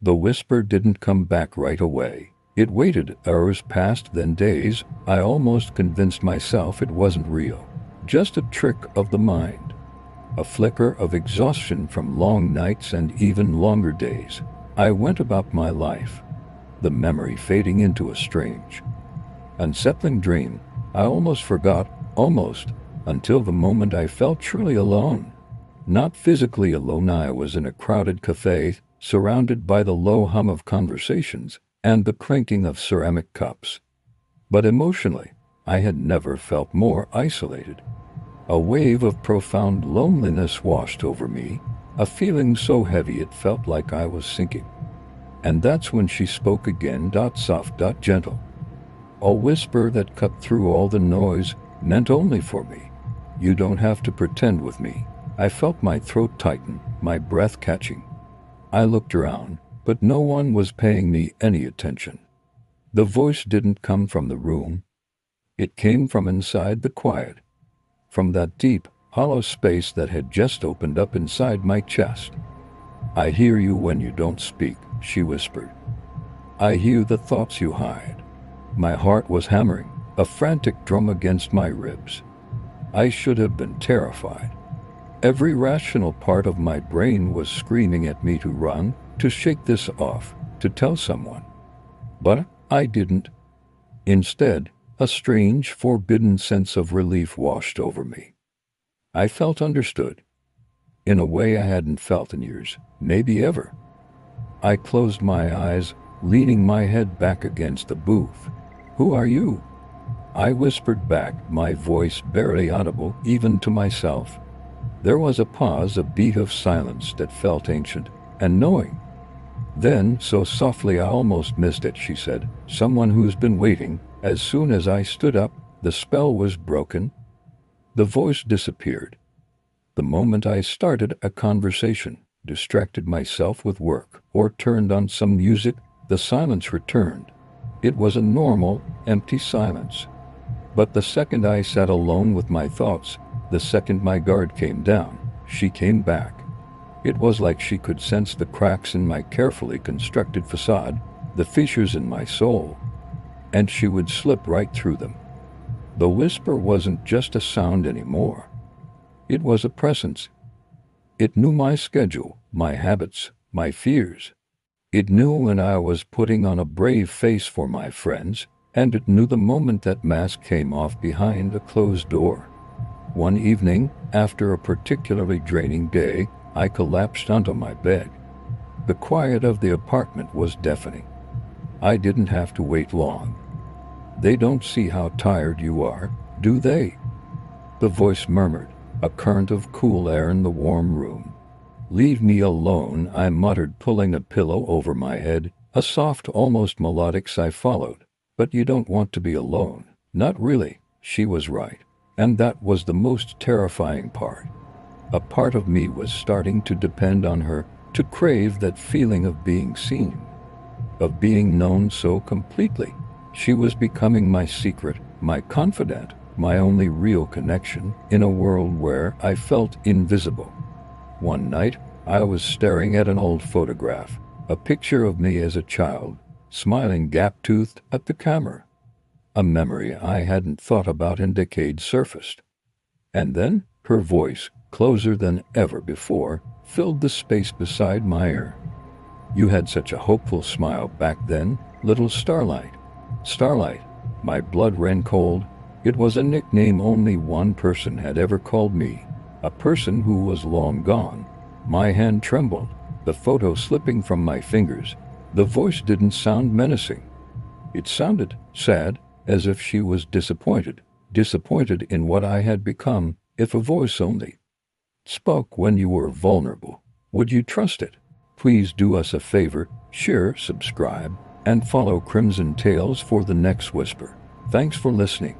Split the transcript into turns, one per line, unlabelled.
The whisper didn't come back right away. It waited. Hours passed, then days. I almost convinced myself it wasn't real. Just a trick of the mind. A flicker of exhaustion from long nights and even longer days. I went about my life, the memory fading into a strange, unsettling dream. I almost forgot, until the moment I felt truly alone. Not physically alone. I was in a crowded cafe, surrounded by the low hum of conversations and the clinking of ceramic cups. But emotionally, I had never felt more isolated. A wave of profound loneliness washed over me, a feeling so heavy it felt like I was sinking. And that's when she spoke again, soft, gentle. A whisper that cut through all the noise, meant only for me. You don't have to pretend with me. I felt my throat tighten, my breath catching. I looked around, but no one was paying me any attention. The voice didn't come from the room. It came from inside the quiet. From that deep, hollow space that had just opened up inside my chest. I hear you when you don't speak, she whispered. I hear the thoughts you hide. My heart was hammering, a frantic drum against my ribs. I should have been terrified. Every rational part of my brain was screaming at me to run, to shake this off, to tell someone. But I didn't. Instead, a strange, forbidden sense of relief washed over me. I felt understood, in a way I hadn't felt in years, maybe ever. I closed my eyes, leaning my head back against the booth. Who are you? I whispered back, my voice barely audible even to myself. There was a pause, a beat of silence that felt ancient and knowing. Then, so softly I almost missed it, she said, someone who's been waiting. As soon as I stood up, the spell was broken. The voice disappeared. The moment I started a conversation, distracted myself with work, or turned on some music, the silence returned. It was a normal, empty silence. But the second I sat alone with my thoughts, the second my guard came down, she came back. It was like she could sense the cracks in my carefully constructed facade, the fissures in my soul, and she would slip right through them. The whisper wasn't just a sound anymore. It was a presence. It knew my schedule, my habits, my fears. It knew when I was putting on a brave face for my friends, and it knew the moment that mask came off behind a closed door. One evening, after a particularly draining day, I collapsed onto my bed. The quiet of the apartment was deafening. I didn't have to wait long. They don't see how tired you are, do they? The voice murmured, a current of cool air in the warm room. Leave me alone, I muttered, pulling a pillow over my head. A soft, almost melodic sigh followed. But you don't want to be alone. Not really. She was right. And that was the most terrifying part. A part of me was starting to depend on her, to crave that feeling of being seen, of being known so completely. She was becoming my secret, my confidant, my only real connection in a world where I felt invisible. One night, I was staring at an old photograph, a picture of me as a child, smiling gap-toothed at the camera. A memory I hadn't thought about in decades surfaced. And then, her voice, closer than ever before, filled the space beside my ear. You had such a hopeful smile back then, little Starlight. Starlight. My blood ran cold. It was a nickname only one person had ever called me, a person who was long gone. My hand trembled, the photo slipping from my fingers. The voice didn't sound menacing. It sounded sad, as if she was disappointed in what I had become. If a voice only spoke when you were vulnerable, would you trust it? Please do us a favor, share, subscribe, and follow Crimson Tales for the next whisper. Thanks for listening.